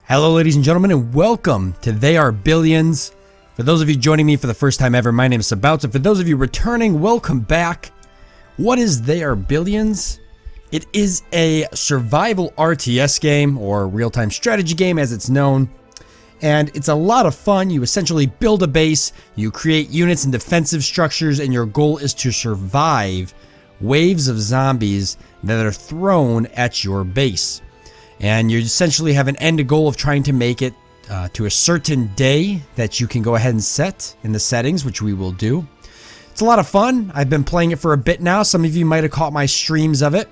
Hello ladies and gentlemen, and welcome to They Are Billions. For those of you joining me for the first time ever, my name is Sabouts, and for those of you returning, welcome back. What is They Are Billions? It is a survival RTS game, or real-time strategy game as it's known, and it's a lot of fun. You essentially build a base, you create units and defensive structures, and your goal is to survive waves of zombies that are thrown at your base. And you essentially have an end goal of trying to make it to a certain day that you can go ahead and set in the settings, which we will do. It's a lot of fun. I've been playing it for a bit now. Some of you might have caught my streams of it.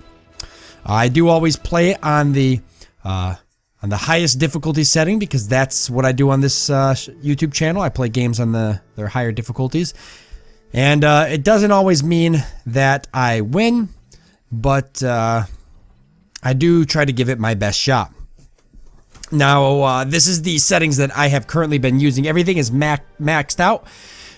I do always play it on the highest difficulty setting because that's what I do on this YouTube channel. I play games on their higher difficulties. And it doesn't always mean that I win, but I do try to give it my best shot. Now, this is the settings that I have currently been using. Everything is maxed out.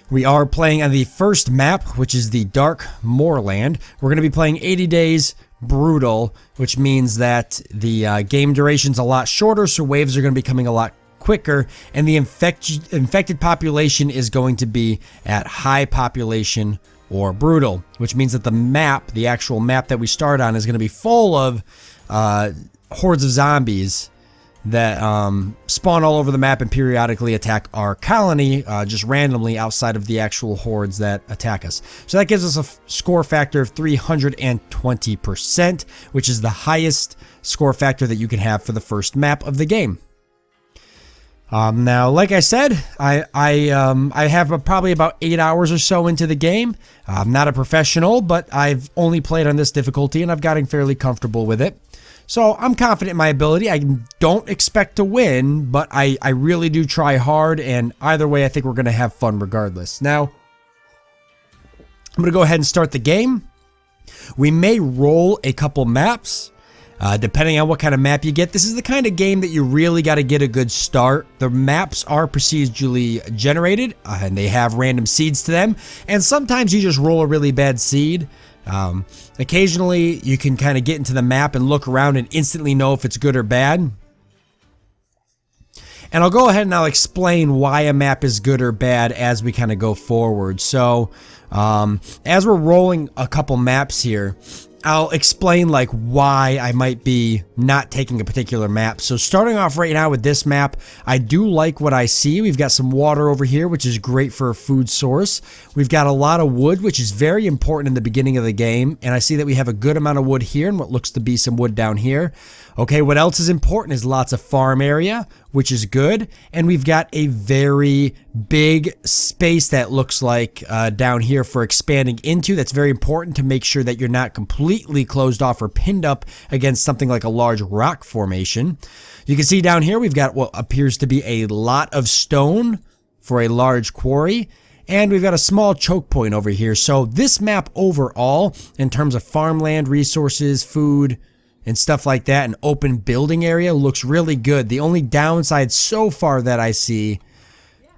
We are playing on the first map, which is the Dark Moorland. We're going to be playing 80 days brutal, which means that the game duration's a lot shorter, so waves are going to be coming a lot quicker, and the infected population is going to be at high population or brutal, which means that the map, the actual map that we start on, is going to be full of hordes of zombies that spawn all over the map and periodically attack our colony just randomly outside of the actual hordes that attack us. So that gives us a score factor of 320%, which is the highest score factor that you can have for the first map of the game. Now, like I said, I have probably about 8 hours or so into the game. I'm not a professional, but I've only played on this difficulty and I've gotten fairly comfortable with it. So I'm confident in my ability. I don't expect to win, but I really do try hard, and either way I think we're going to have fun regardless. Now, I'm going to go ahead and start the game. We may roll a couple maps. Depending on what kind of map you get. This is the kind of game that you really got to get a good start. The maps are procedurally generated, and they have random seeds to them, and sometimes you just roll a really bad seed. Occasionally you can kind of get into the map and look around and instantly know if it's good or bad. And I'll go ahead and I'll explain why a map is good or bad as we kind of go forward. So as we're rolling a couple maps here, I'll explain like why I might be not taking a particular map. So starting off right now with this map, I do like what I see. We've got some water over here, which is great for a food source. We've got a lot of wood, which is very important in the beginning of the game. And I see that we have a good amount of wood here and what looks to be some wood down here. Okay, what else is important is lots of farm area, which is good. And we've got a very big space that looks like down here for expanding into. That's very important to make sure that you're not completely closed off or pinned up against something like a large rock formation. You can see down here we've got what appears to be a lot of stone for a large quarry. And we've got a small choke point over here. So this map overall, in terms of farmland, resources, food, and stuff like that, an open building area, looks really good. The only downside so far that I see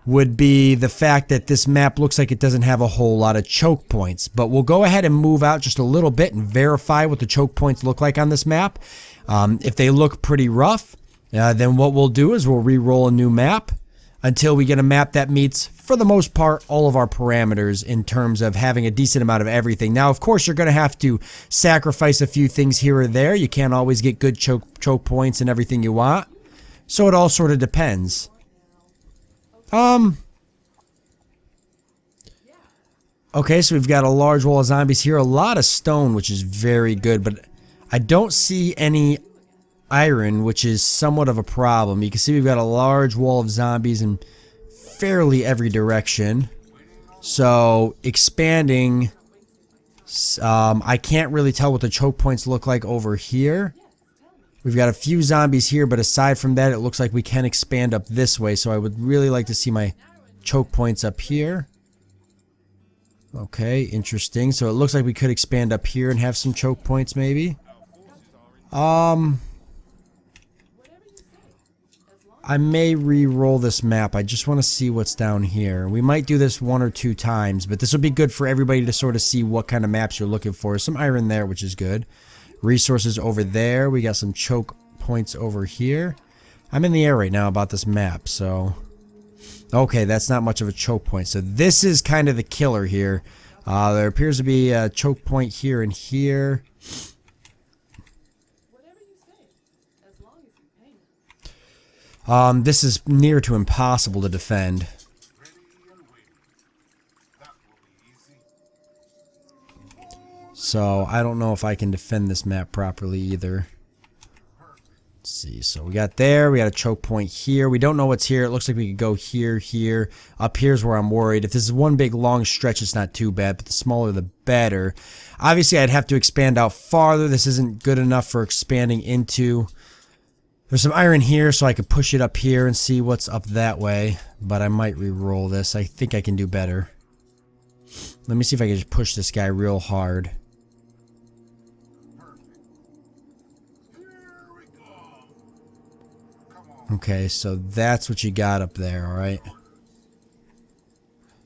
would be the fact that this map looks like it doesn't have a whole lot of choke points. But we'll go ahead and move out just a little bit and verify what the choke points look like on this map. If they look pretty rough, then what we'll do is we'll re-roll a new map until we get a map that meets, for the most part, all of our parameters in terms of having a decent amount of everything. Now, of course, you're going to have to sacrifice a few things here or there. You can't always get good choke points and everything you want. So it all sort of depends. Okay, so we've got a large wall of zombies here. A lot of stone, which is very good, but I don't see any iron, which is somewhat of a problem. You can see we've got a large wall of zombies in fairly every direction. So expanding, I can't really tell what the choke points look like over here. We've got a few zombies here, but aside from that, it looks like we can expand up this way. So I would really like to see my choke points up here. Okay, interesting. So it looks like we could expand up here and have some choke points maybe. I may re-roll this map. I just want to see what's down here. We might do this 1 or 2 times, but this will be good for everybody to sort of see what kind of maps you're looking for. Some iron there, which is good. Resources over there. We got some choke points over here. I'm in the air right now about this map, so... Okay, that's not much of a choke point. So this is kind of the killer here. There appears to be a choke point here and here. This is near to impossible to defend. So I don't know if I can defend this map properly either. Let's see, so we got there, we got a choke point here. We don't know what's here. It looks like we could go here, here. Up here's where I'm worried. If this is one big long stretch, it's not too bad, but the smaller the better. Obviously, I'd have to expand out farther. This isn't good enough for expanding into. There's some iron here, so I could push it up here and see what's up that way, but I might re-roll this. I think I can do better. Let me see if I can just push this guy real hard. Okay, so that's what you got up there, alright?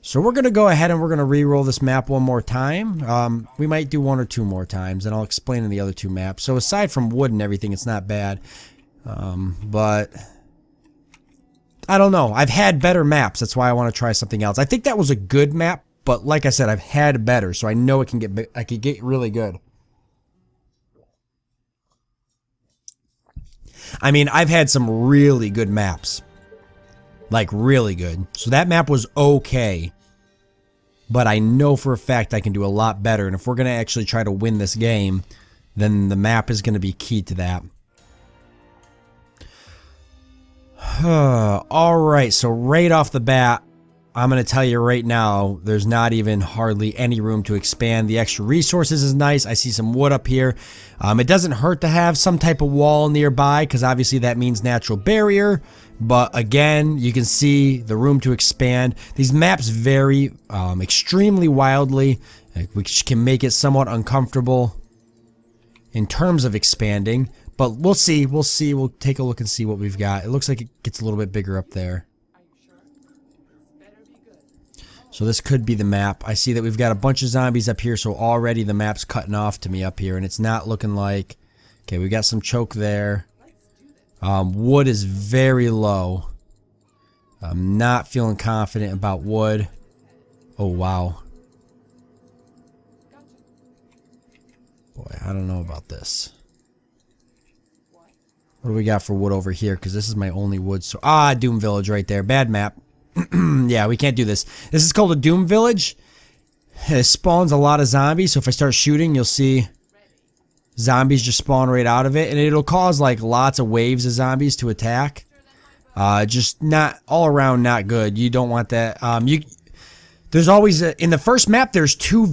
So we're going to go ahead and we're going to re-roll this map one more time. We might do one or two more times, and I'll explain in the other two maps. So aside from wood and everything, it's not bad. But I don't know. I've had better maps. That's why I want to try something else. I think that was a good map, but like I said, I've had better, so I know it can get. I could get really good. I mean, I've had some really good maps. Like, really good. So that map was okay. But I know for a fact I can do a lot better. And if we're going to actually try to win this game, then the map is going to be key to that. Alright, so right off the bat, I'm going to tell you right now, there's not even hardly any room to expand. The extra resources is nice. I see some wood up here. It doesn't hurt to have some type of wall nearby, because obviously that means natural barrier. But again, you can see the room to expand. These maps vary extremely wildly, which can make it somewhat uncomfortable in terms of expanding. But we'll see. We'll see. We'll take a look and see what we've got. It looks like it gets a little bit bigger up there. So this could be the map. I see that we've got a bunch of zombies up here, so already the map's cutting off to me up here, and it's not looking like... Okay, we got some choke there. Wood is very low. I'm not feeling confident about wood. Oh, wow. Boy, I don't know about this. What do we got for wood over here? Because this is my only wood. So Doom Village right there. Bad map. Yeah, we can't do this. This is called a Doom Village. It spawns a lot of zombies, so if I start shooting, you'll see zombies just spawn right out of it, and it'll cause like lots of waves of zombies to attack. Just not all around not good. You don't want that. There's always in the first map there's two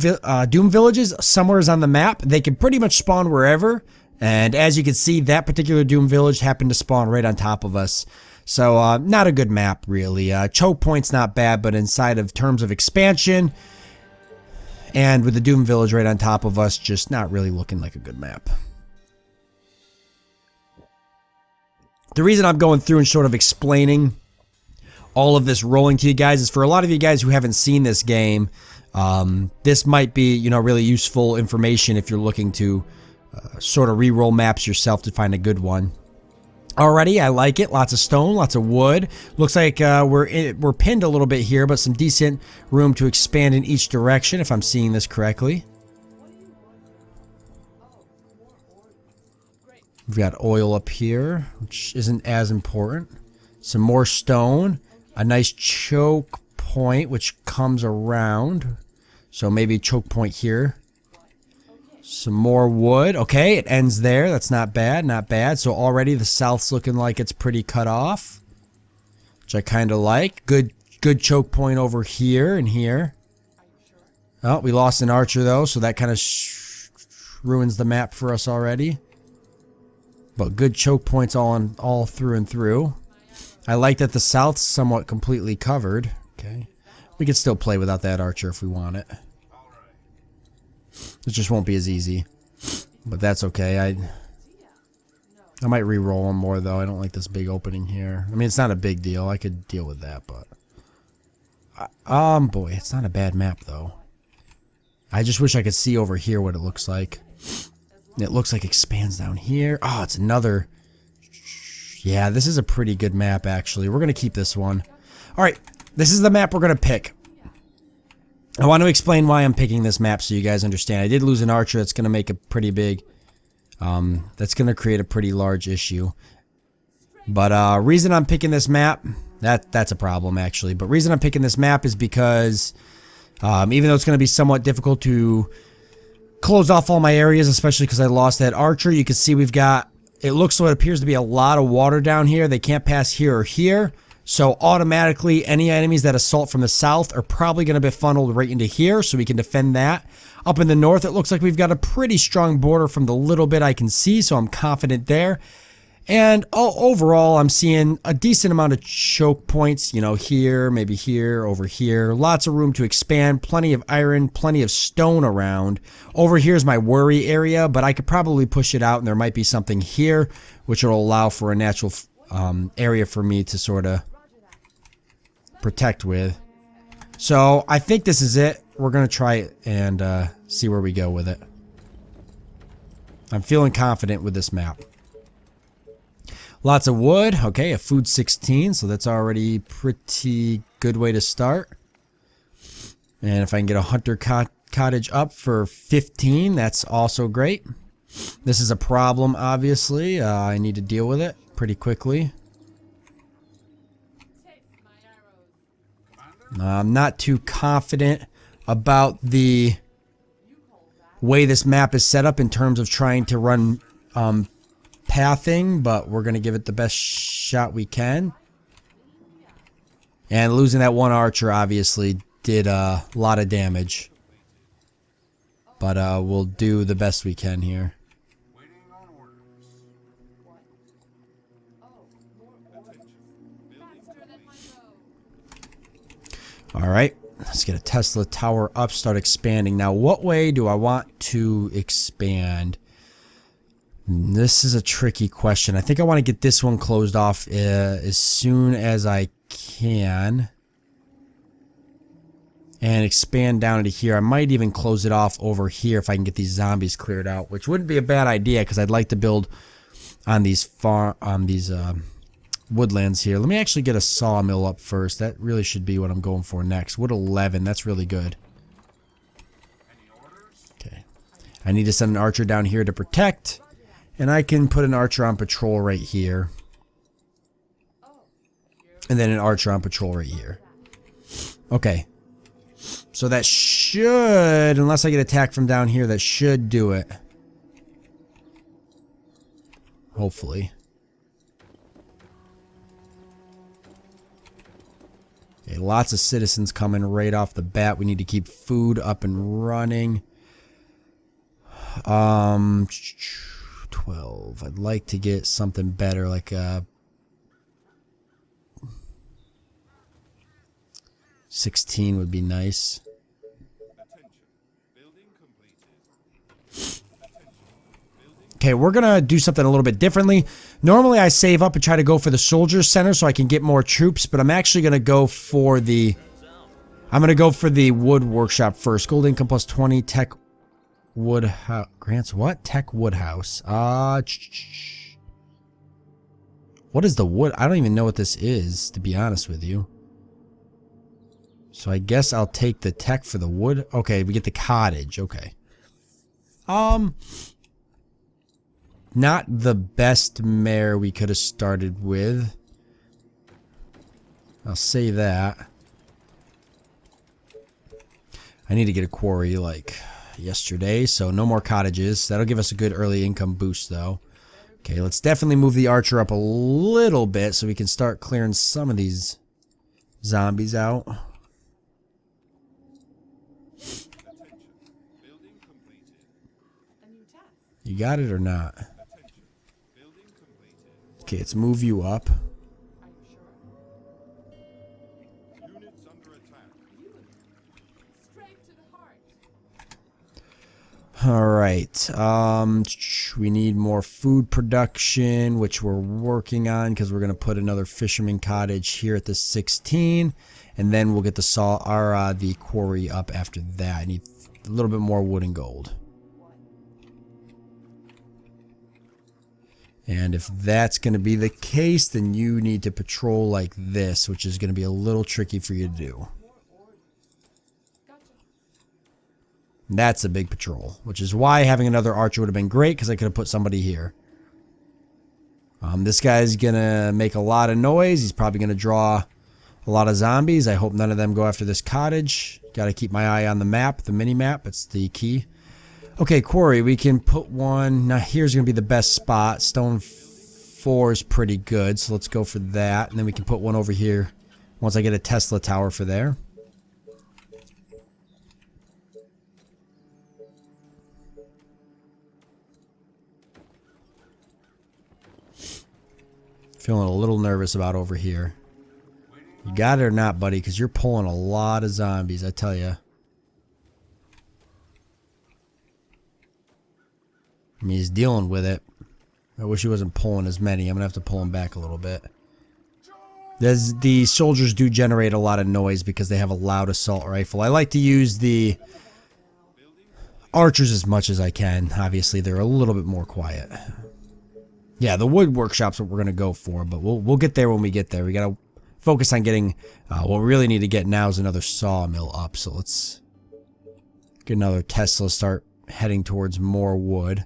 Doom Villages somewhere on the map. They can pretty much spawn wherever, and as you can see, that particular Doom Village happened to spawn right on top of us. So, not a good map, really. Choke point's not bad, but inside of terms of expansion, and with the Doom Village right on top of us, just not really looking like a good map. The reason I'm going through and sort of explaining all of this rolling to you guys is for a lot of you guys who haven't seen this game, this might be, you know, really useful information if you're looking to sort of re-roll maps yourself to find a good one. Alrighty, I like it. Lots of stone, lots of wood. Looks like we're pinned a little bit here, but some decent room to expand in each direction, if I'm seeing this correctly. We've got oil up here, which isn't as important. Some more stone. A nice choke point, which comes around. So maybe choke point here. Some more wood. Okay, it ends there. That's not bad, not bad. So already the south's looking like it's pretty cut off, which I kind of like. Good choke point over here and here. Oh, we lost an archer though, so that kind of ruins the map for us already. But good choke points all through and through. I like that the south's somewhat completely covered. Okay, we can still play without that archer if we want it. It just won't be as easy, but that's okay. I might re-roll one more though. I don't like this big opening here. I mean, it's not a big deal. I could deal with that, but boy, it's not a bad map though. I just wish I could see over here what it looks like. It looks like it expands down here. Oh, it's another Yeah, this is a pretty good map, actually. We're going to keep this one. Alright, this is the map we're going to pick. I want to explain why I'm picking this map so you guys understand. I did lose an archer. That's going to make a pretty big... that's going to create a pretty large issue. But reason I'm picking this map... That's a problem, actually. But reason I'm picking this map is because... even though it's going to be somewhat difficult to close off all my areas, especially because I lost that archer, you can see we've got... It looks so it appears to be a lot of water down here. They can't pass here or here. So automatically, any enemies that assault from the south are probably going to be funneled right into here, so we can defend that. Up in the north, it looks like we've got a pretty strong border from the little bit I can see, so I'm confident there. And overall, I'm seeing a decent amount of choke points, you know, here, maybe here, over here. Lots of room to expand, plenty of iron, plenty of stone around. Over here is my worry area, but I could probably push it out, and there might be something here, which will allow for a natural area for me to sort of protect with. So I think this is it. We're going to try it and see where we go with it. I'm feeling confident with this map. Lots of wood. Okay, a food 16, so that's already pretty good way to start. And if I can get a hunter cottage up for 15, that's also great. This is a problem, obviously. I need to deal with it pretty quickly. I'm not too confident about the way this map is set up in terms of trying to run pathing, but we're going to give it the best shot we can. And losing that one archer obviously did a lot of damage. But we'll do the best we can here. Alright, let's get a Tesla tower up, start expanding. Now, what way do I want to expand? This is a tricky question. I think I want to get this one closed off as soon as I can. And expand down into here. I might even close it off over here if I can get these zombies cleared out, which wouldn't be a bad idea because I'd like to build on these woodlands here. Let me actually get a sawmill up first. That really should be what I'm going for next. Wood 11, that's really good. Okay. I need to send an archer down here to protect. And I can put an archer on patrol right here. And then an archer on patrol right here. Okay. So that should, unless I get attacked from down here, that should do it. Hopefully. Okay, lots of citizens coming right off the bat. We need to keep food up and running. 12. I'd like to get something better, like 16 would be nice. Okay, we're gonna do something a little bit differently. Normally I save up and try to go for the soldiers center so I can get more troops, but I'm actually gonna go for the wood workshop first. Gold income plus 20, tech wood house grants what? Tech wood house. What is the wood? I don't even know what this is, to be honest with you. So I guess I'll take the tech for the wood. Okay, we get the cottage. Okay. Not the best mare we could have started with. I'll say that. I need to get a quarry like yesterday, so no more cottages. That'll give us a good early income boost though. Okay, let's definitely move the archer up a little bit so we can start clearing some of these zombies out. You got it or not? Okay, let's move you up. Alright, we need more food production, which we're working on because we're going to put another fisherman cottage here at the 16, and then we'll get the quarry up after that. I need a little bit more wood and gold. And if that's going to be the case, then you need to patrol like this, which is going to be a little tricky for you to do. That's a big patrol, which is why having another archer would have been great, because I could have put somebody here. This guy's going to make a lot of noise. He's probably going to draw a lot of zombies. I hope none of them go after this cottage. Got to keep my eye on the map, the mini-map. It's the key. Okay, Quarry, we can put one. Now, here's going to be the best spot. Stone 4 is pretty good, so let's go for that. And then we can put one over here once I get a Tesla tower for there. Feeling a little nervous about over here. You got it or not, buddy, because you're pulling a lot of zombies, I tell you. I mean, he's dealing with it. I wish he wasn't pulling as many. I'm going to have to pull him back a little bit. The soldiers do generate a lot of noise because they have a loud assault rifle. I like to use the archers as much as I can. Obviously, they're a little bit more quiet. Yeah, the wood workshop's what we're going to go for, but we'll get there when we get there. We got to focus on getting, what we really need to get now is another sawmill up. So let's get another Tesla, start heading towards more wood.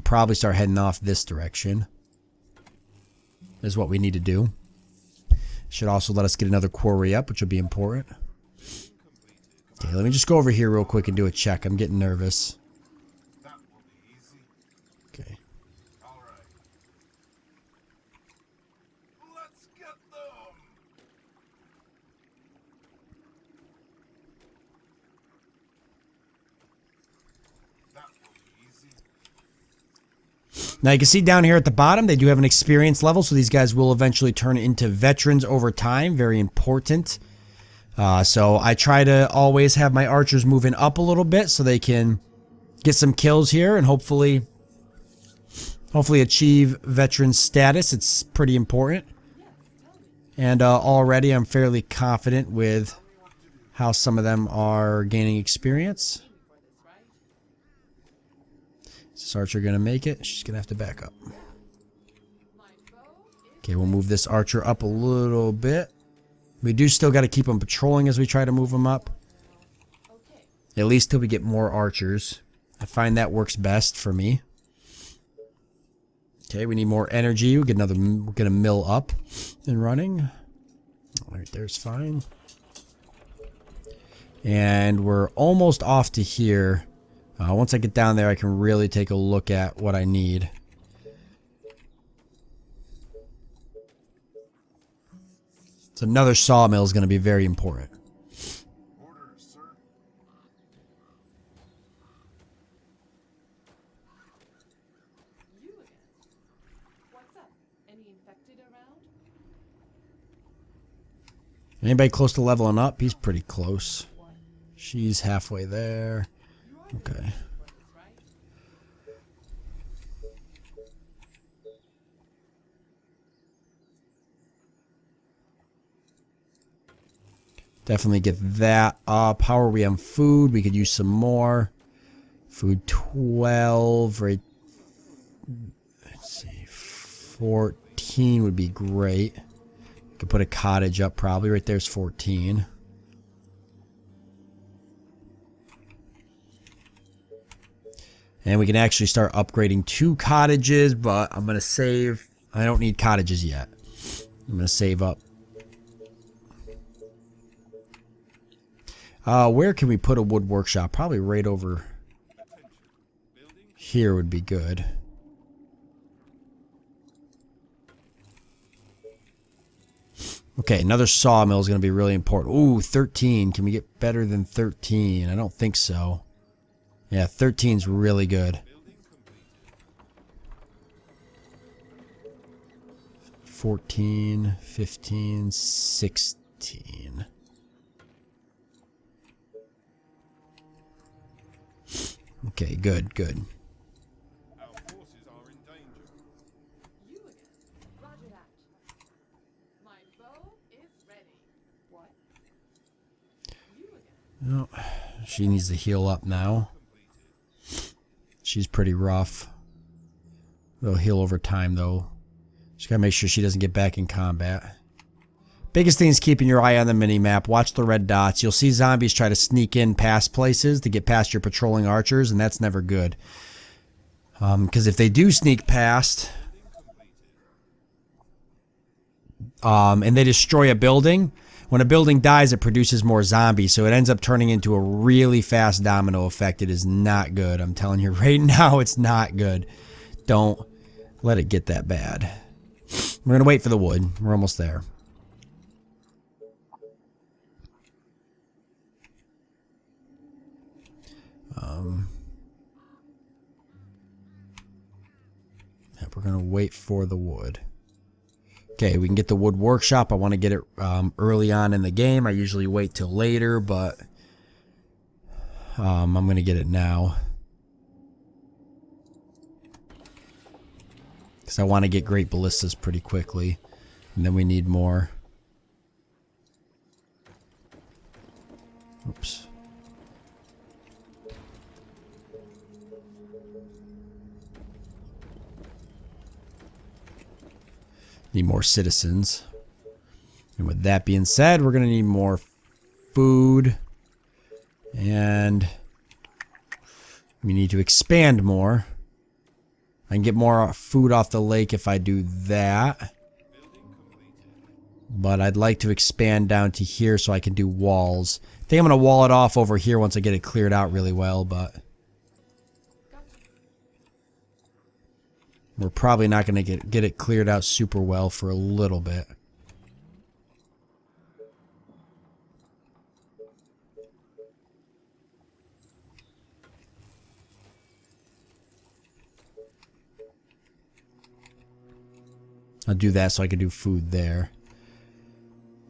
Probably start heading off this direction is what we need to do. Should also let us get another quarry up, which will be important. Okay, let me just go over here real quick and do a check. I'm getting nervous. Okay. Now you can see down here at the bottom, they do have an experience level, so these guys will eventually turn into veterans over time. Very important. So I try to always have my archers moving up a little bit so they can get some kills here and hopefully achieve veteran status. It's pretty important. And already I'm fairly confident with how some of them are gaining experience. Is this archer going to make it? She's going to have to back up. Okay, we'll move this archer up a little bit. We do still got to keep them patrolling as we try to move them up. At least till we get more archers. I find that works best for me. Okay, we need more energy. We'll get a mill up and running. Right there's fine. And we're almost off to here. Once I get down there, I can really take a look at what I need. So another sawmill is going to be very important. Orders, sir. You again. What's up? Any infected around? Anybody close to leveling up? He's pretty close. She's halfway there. Okay. Definitely get that up. How are we on food? We could use some more. Food 12, right? Let's see. 14 would be great. Could put a cottage up probably. Right there's 14. And we can actually start upgrading 2 cottages, but I'm going to save. I don't need cottages yet. I'm going to save up. Where can we put a wood workshop? Probably right over here would be good. Okay, another sawmill is going to be really important. Ooh, 13. Can we get better than 13? I don't think so. Yeah, 13 is really good. 14, 15, 16. Okay, good, good. Our forces are in danger. You again. Roger that. My bow is ready. What? You again. Oh, she needs to heal up now. She's pretty rough. It'll heal over time, though. Just gotta make sure she doesn't get back in combat. Biggest thing is keeping your eye on the mini-map. Watch the red dots. You'll see zombies try to sneak in past places to get past your patrolling archers, and that's never good. Because if they do sneak past, and they destroy a building, when a building dies, it produces more zombies, so it ends up turning into a really fast domino effect. It is not good. I'm telling you right now, it's not good. Don't let it get that bad. We're going to wait for the wood. We're almost there. Yeah, we're going to wait for the wood. Okay, we can get the wood workshop. I want to get it early on in the game. I usually wait till later, but I'm going to get it now. Because I want to get great ballistas pretty quickly. And then we need more. Oops. Need more citizens. And with that being said, we're going to need more food. And we need to expand more. I can get more food off the lake if I do that. But I'd like to expand down to here so I can do walls. I think I'm going to wall it off over here once I get it cleared out really well, but we're probably not going to get it cleared out super well for a little bit. I'll do that so I can do food there.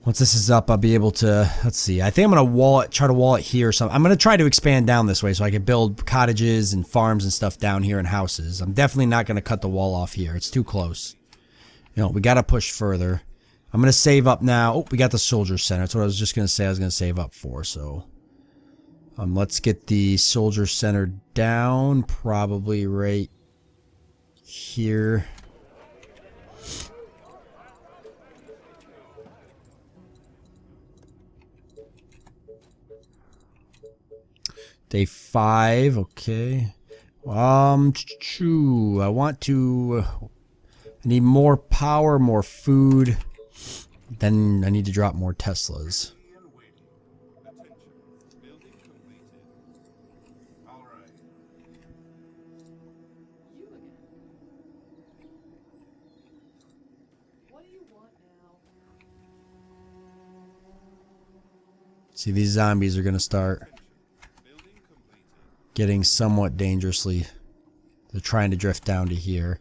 Once this is up, I'll be able to, let's see, I think I'm going to try to wall it here or something. I'm going to try to expand down this way so I can build cottages and farms and stuff down here and houses. I'm definitely not going to cut the wall off here. It's too close. You know, we got to push further. I'm going to save up now. Oh, we got the soldier center. That's what I was just going to say I was going to save up for. So, let's get the soldier center down, probably right here. Day 5, okay. I want to. I need more power, more food. Then I need to drop more Teslas. You again. What do you want now? See, these zombies are going to start getting somewhat dangerously. They're trying to drift down to here.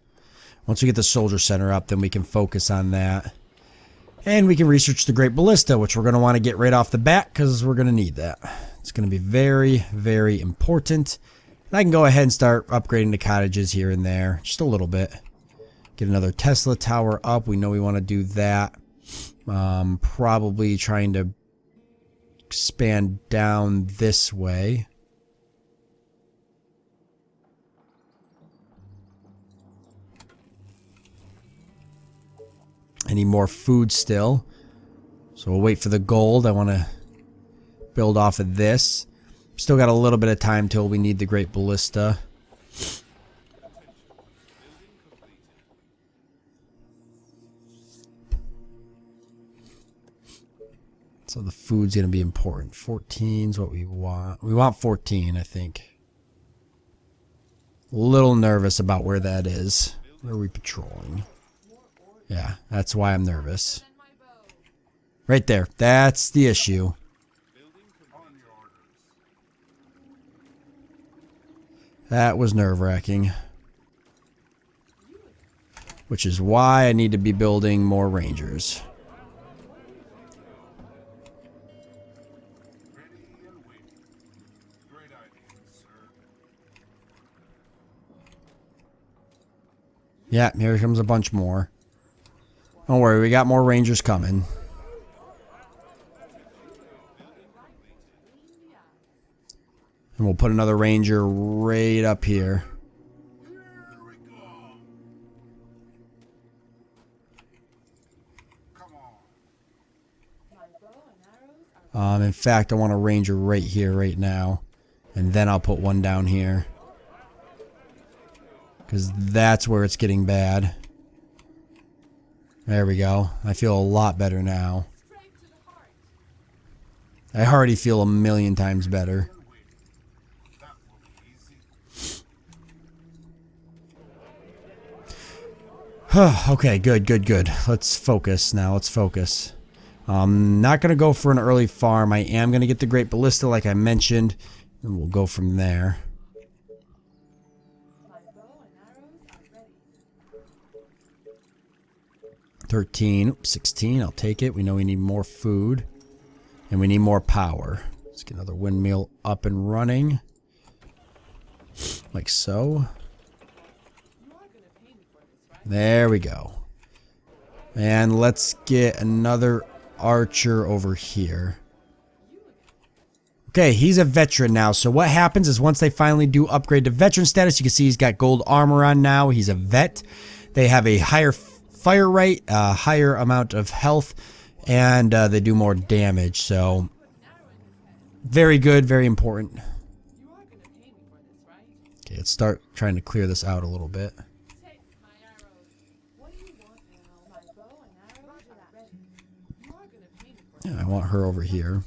Once we get the soldier center up, then we can focus on that. And we can research the Great Ballista, which we're going to want to get right off the bat because we're going to need that. It's going to be very, very important. And I can go ahead and start upgrading the cottages here and there. Just a little bit. Get another Tesla tower up. We know we want to do that. Probably trying to expand down this way. I need more food still. So we'll wait for the gold. I want to build off of this. Still got a little bit of time till we need the Great Ballista. So the food's going to be important. 14 is what we want. We want 14, I think. A little nervous about where that is. Where are we patrolling? Yeah, that's why I'm nervous. Right there. That's the issue. That was nerve-wracking. Which is why I need to be building more rangers. Yeah, here comes a bunch more. Don't worry, we got more rangers coming. And we'll put another ranger right up here. In fact, I want a ranger right here, right now. And then I'll put one down here. Because that's where it's getting bad. There we go. I feel a lot better now. I already feel a million times better. Okay, good. Let's focus now. Let's focus. I'm not going to go for an early farm. I am going to get the Great Ballista like I mentioned. And we'll go from there. 13, oops, 16, I'll take it. We know we need more food. And we need more power. Let's get another windmill up and running. Like so. There we go. And let's get another archer over here. Okay, he's a veteran now. So what happens is once they finally do upgrade to veteran status, you can see he's got gold armor on now. He's a vet. They have a higher fire rate, a higher amount of health, and they do more damage. So very good, very important. Okay, let's start trying to clear this out a little bit. Yeah, I want her over here.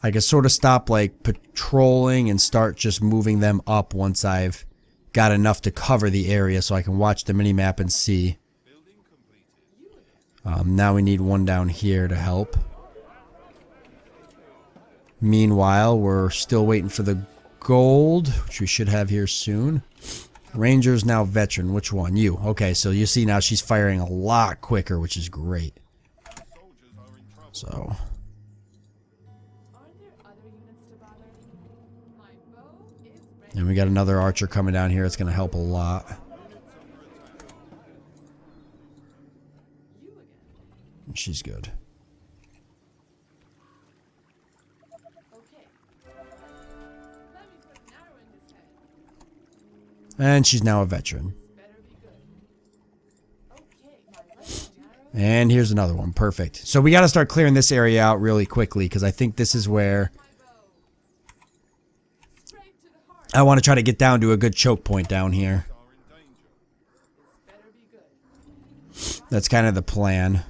I can sort of stop like patrolling and start just moving them up once I've got enough to cover the area so I can watch the minimap and see. Now we need one down here to help. Meanwhile, we're still waiting for the gold, which we should have here soon. Ranger's now veteran. Which one? You. Okay, so you see now she's firing a lot quicker, which is great. So. And we got another archer coming down here. It's going to help a lot. She's good. And she's now a veteran. And here's another one. Perfect. So we got to start clearing this area out really quickly because I think this is where I want to try to get down to a good choke point down here. That's kind of the plan.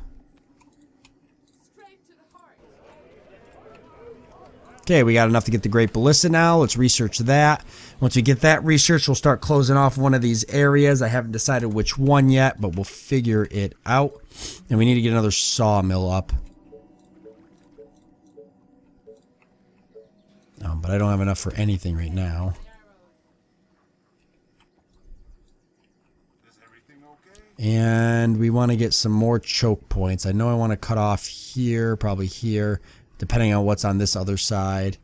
Okay, we got enough to get the Great Ballista now. Let's research that. Once we get that research, we'll start closing off one of these areas. I haven't decided which one yet, but we'll figure it out. And we need to get another sawmill up. But I don't have enough for anything right now. And we want to get some more choke points. I know I want to cut off here, probably here, depending on what's on this other side.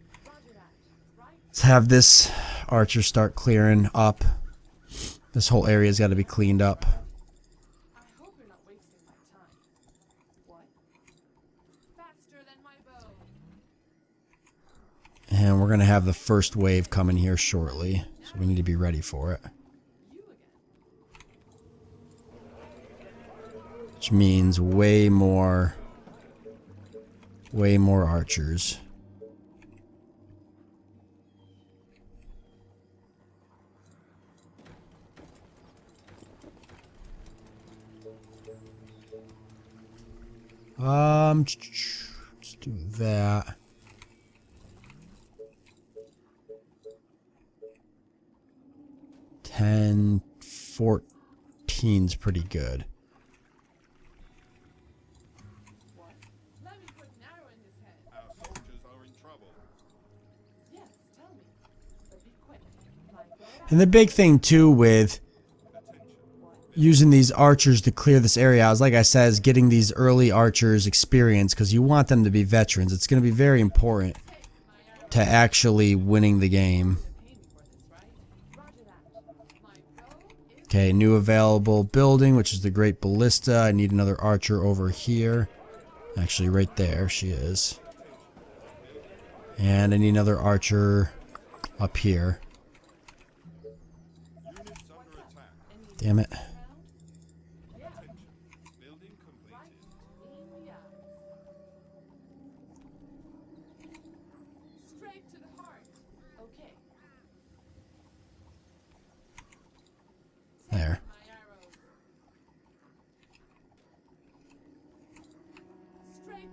Let's have this archer start clearing up. This whole area's got to be cleaned up. And we're going to have the first wave coming here shortly, so we need to be ready for it. Which means way more archers. Let's do that. $10, $14's pretty good. And the big thing too with using these archers to clear this area out is, like I said, is getting these early archers experience, because you want them to be veterans. It's going to be very important to actually winning the game. Okay, new available building, which is the Great Ballista. I need another archer over here. Actually, right there she is. And I need another archer up here. Damn it.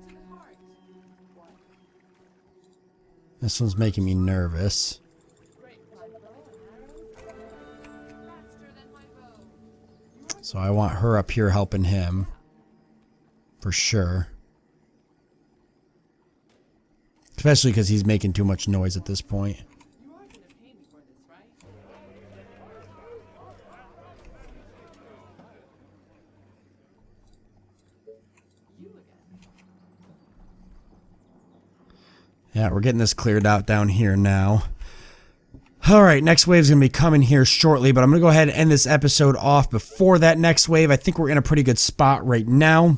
to the heart. What? This one's making me nervous. Great. My bow and arrows faster than my bow. So I want her up here helping him. For sure. Especially because he's making too much noise at this point. You are gonna pay me for this, right? You again. Yeah, we're getting this cleared out down here now. Alright, next wave's going to be coming here shortly, but I'm going to go ahead and end this episode off before that next wave. I think we're in a pretty good spot right now.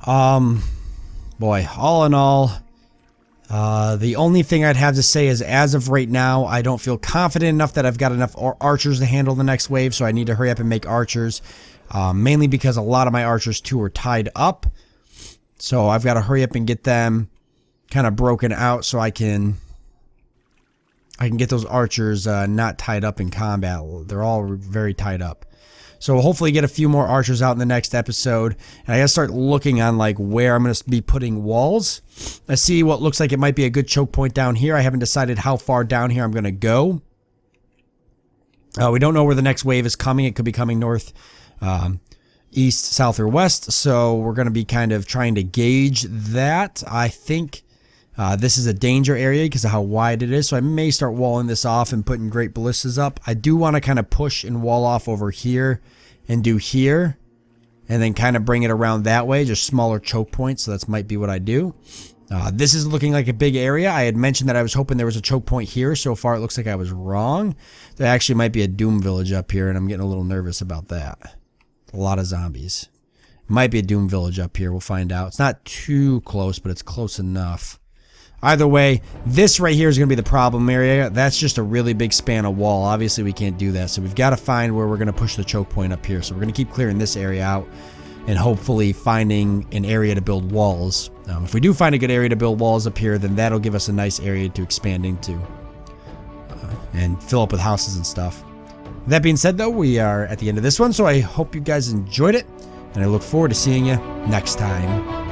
Boy, all in all, the only thing I'd have to say is as of right now, I don't feel confident enough that I've got enough archers to handle the next wave, so I need to hurry up and make archers. Mainly because a lot of my archers too are tied up. So I've got to hurry up and get them kind of broken out so I can get those archers not tied up in combat. They're all very tied up. So we'll hopefully get a few more archers out in the next episode. And I gotta start looking on like where I'm gonna be putting walls. I see what looks like it might be a good choke point down here. I haven't decided how far down here I'm gonna go. We don't know where the next wave is coming. It could be coming north, east, south, or west. So we're gonna be kind of trying to gauge that. I think this is a danger area because of how wide it is, so I may start walling this off and putting great ballistas up. I do want to kind of push and wall off over here and do here, and then kind of bring it around that way, just smaller choke points, so that might be what I do. This is looking like a big area. I had mentioned that I was hoping there was a choke point here. So far it looks like I was wrong. There actually might be a Doom village up here, and I'm getting a little nervous about that. A lot of zombies. Might be a Doom village up here, we'll find out. It's not too close, but it's close enough. Either way, this right here is going to be the problem area. That's just a really big span of wall. Obviously, we can't do that. So we've got to find where we're going to push the choke point up here. So we're going to keep clearing this area out and hopefully finding an area to build walls. If we do find a good area to build walls up here, then that'll give us a nice area to expand into and fill up with houses and stuff. That being said, though, we are at the end of this one. So I hope you guys enjoyed it, and I look forward to seeing you next time.